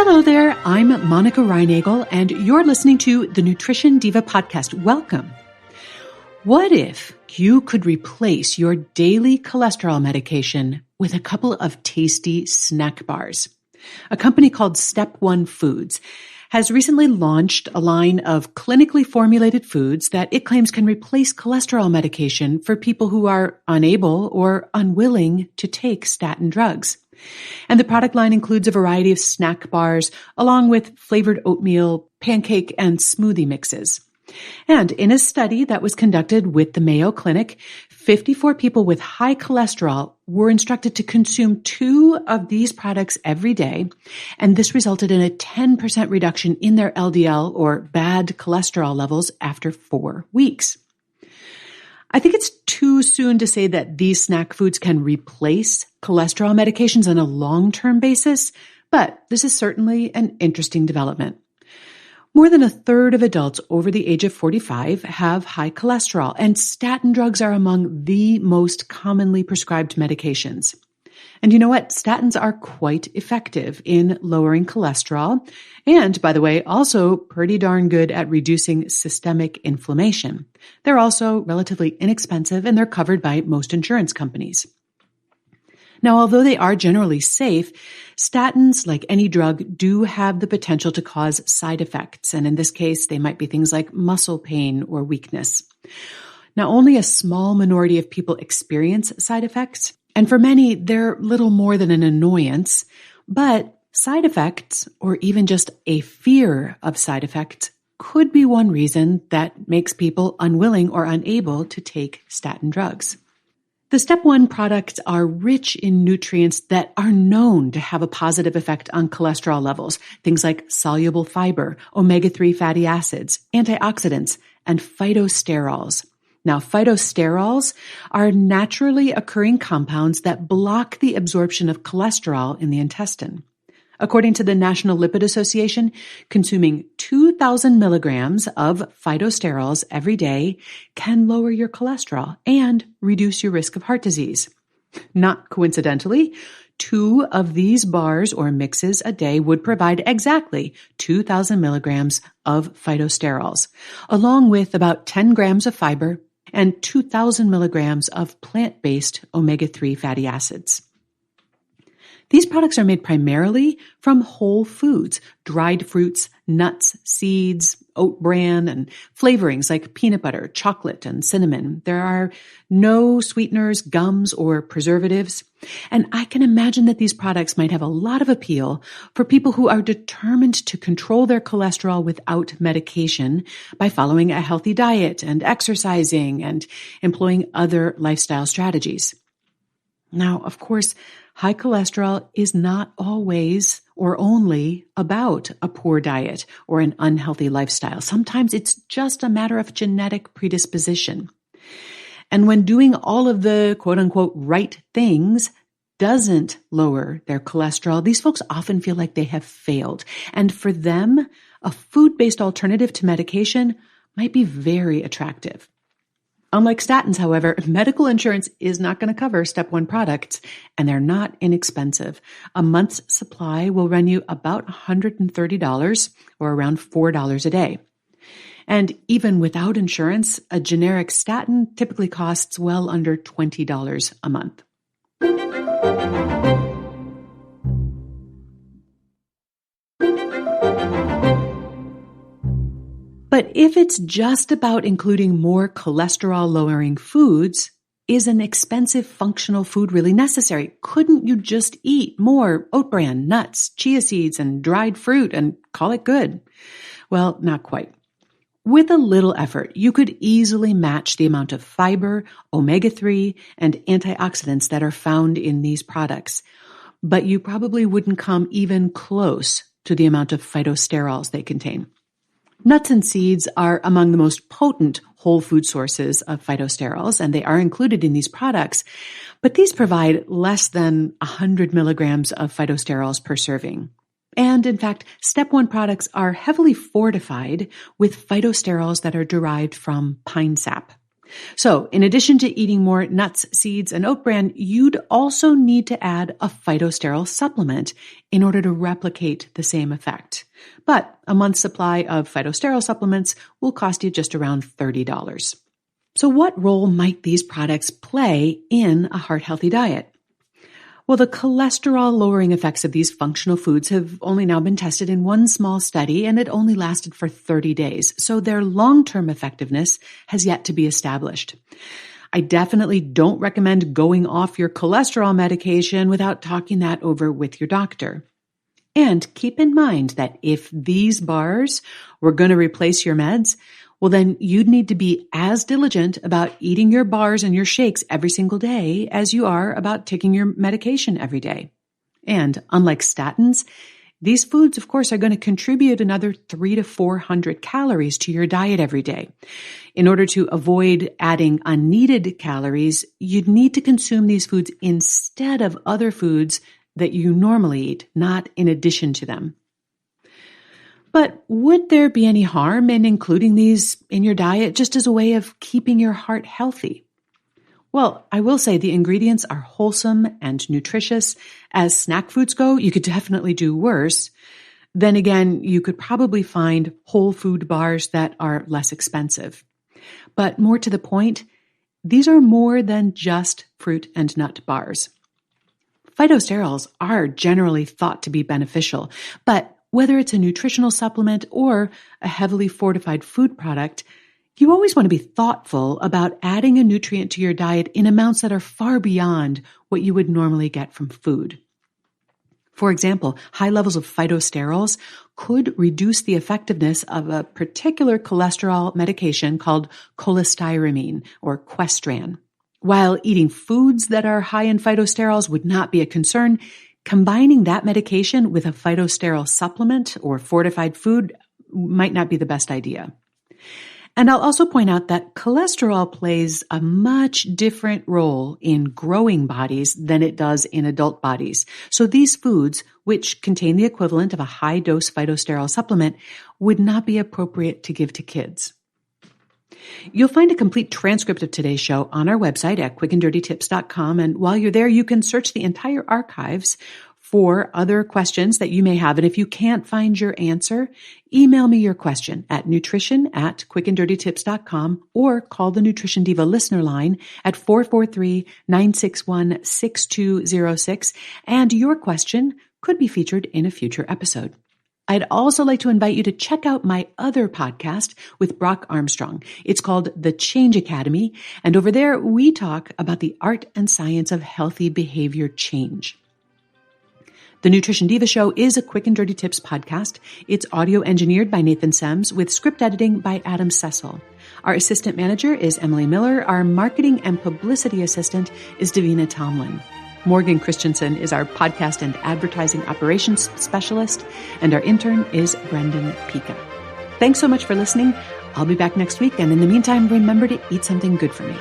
Hello there, I'm Monica Reinagel, and you're listening to the Nutrition Diva podcast. Welcome. What if you could replace your daily cholesterol medication with a couple of tasty snack bars? A company called Step One Foods has recently launched a line of clinically formulated foods that it claims can replace cholesterol medication for people who are unable or unwilling to take statin drugs. And the product line includes a variety of snack bars, along with flavored oatmeal, pancake, and smoothie mixes. And in a study that was conducted with the Mayo Clinic, 54 people with high cholesterol were instructed to consume 2 of these products every day, and this resulted in a 10% reduction in their LDL, or bad cholesterol levels, after 4 weeks. I think it's too soon to say that these snack foods can replace cholesterol medications on a long-term basis, but this is certainly an interesting development. More than a third of adults over the age of 45 have high cholesterol, and statin drugs are among the most commonly prescribed medications. And you know what? Statins are quite effective in lowering cholesterol, and, by the way, also pretty darn good at reducing systemic inflammation. They're also relatively inexpensive, and they're covered by most insurance companies. Now, although they are generally safe, statins, like any drug, do have the potential to cause side effects. And in this case, they might be things like muscle pain or weakness. Now, only a small minority of people experience side effects. And for many, they're little more than an annoyance. But side effects, or even just a fear of side effects, could be one reason that makes people unwilling or unable to take statin drugs. The Step One products are rich in nutrients that are known to have a positive effect on cholesterol levels, things like soluble fiber, omega-3 fatty acids, antioxidants, and phytosterols. Now, phytosterols are naturally occurring compounds that block the absorption of cholesterol in the intestine. According to the National Lipid Association, consuming 2,000 milligrams of phytosterols every day can lower your cholesterol and reduce your risk of heart disease. Not coincidentally, 2 of these bars or mixes a day would provide exactly 2,000 milligrams of phytosterols, along with about 10 grams of fiber and 2,000 milligrams of plant-based omega-3 fatty acids. These products are made primarily from whole foods, dried fruits, nuts, seeds, oat bran, and flavorings like peanut butter, chocolate, and cinnamon. There are no sweeteners, gums, or preservatives. And I can imagine that these products might have a lot of appeal for people who are determined to control their cholesterol without medication by following a healthy diet and exercising and employing other lifestyle strategies. Now, of course, high cholesterol is not always or only about a poor diet or an unhealthy lifestyle. Sometimes it's just a matter of genetic predisposition. And when doing all of the quote-unquote right things doesn't lower their cholesterol, these folks often feel like they have failed. And for them, a food-based alternative to medication might be very attractive. Unlike statins, however, medical insurance is not going to cover Step One products, and they're not inexpensive. A month's supply will run you about $130, or around $4 a day. And even without insurance, a generic statin typically costs well under $20 a month. But if it's just about including more cholesterol-lowering foods, is an expensive functional food really necessary? Couldn't you just eat more oat bran, nuts, chia seeds, and dried fruit and call it good? Well, not quite. With a little effort, you could easily match the amount of fiber, omega-3, and antioxidants that are found in these products. But you probably wouldn't come even close to the amount of phytosterols they contain. Nuts and seeds are among the most potent whole food sources of phytosterols, and they are included in these products, but these provide less than 100 milligrams of phytosterols per serving. And in fact, Step One products are heavily fortified with phytosterols that are derived from pine sap. So in addition to eating more nuts, seeds, and oat bran, you'd also need to add a phytosterol supplement in order to replicate the same effect. But a month's supply of phytosterol supplements will cost you just around $30. So what role might these products play in a heart-healthy diet? Well, the cholesterol-lowering effects of these functional foods have only now been tested in one small study, and it only lasted for 30 days. So their long-term effectiveness has yet to be established. I definitely don't recommend going off your cholesterol medication without talking that over with your doctor. And keep in mind that if these bars were going to replace your meds, well, then you'd need to be as diligent about eating your bars and your shakes every single day as you are about taking your medication every day. And unlike statins, these foods, of course, are going to contribute another 300 to 400 calories to your diet every day. In order to avoid adding unneeded calories, you'd need to consume these foods instead of other foods that you normally eat, not in addition to them. But would there be any harm in including these in your diet just as a way of keeping your heart healthy? Well, I will say the ingredients are wholesome and nutritious. As snack foods go, you could definitely do worse. Then again, you could probably find whole food bars that are less expensive. But more to the point, these are more than just fruit and nut bars. Phytosterols are generally thought to be beneficial, but whether it's a nutritional supplement or a heavily fortified food product, you always want to be thoughtful about adding a nutrient to your diet in amounts that are far beyond what you would normally get from food. For example, high levels of phytosterols could reduce the effectiveness of a particular cholesterol medication called cholestyramine or Questran. While eating foods that are high in phytosterols would not be a concern, combining that medication with a phytosterol supplement or fortified food might not be the best idea. And I'll also point out that cholesterol plays a much different role in growing bodies than it does in adult bodies. So these foods, which contain the equivalent of a high-dose phytosterol supplement, would not be appropriate to give to kids. You'll find a complete transcript of today's show on our website at quickanddirtytips.com. And while you're there, you can search the entire archives for other questions that you may have. And if you can't find your answer, email me your question at nutrition@quickanddirtytips.com or call the Nutrition Diva listener line at 443-961-6206. And your question could be featured in a future episode. I'd also like to invite you to check out my other podcast with Brock Armstrong. It's called The Change Academy, and over there we talk about the art and science of healthy behavior change. The Nutrition Diva Show is a Quick and Dirty Tips podcast. It's audio engineered by Nathan Sems with script editing by Adam Cecil. Our assistant manager is Emily Miller. Our marketing and publicity assistant is Davina Tomlin. Morgan Christensen is our podcast and advertising operations specialist, and our intern is Brendan Pica. Thanks so much for listening. I'll be back next week, and in the meantime, remember to eat something good for me.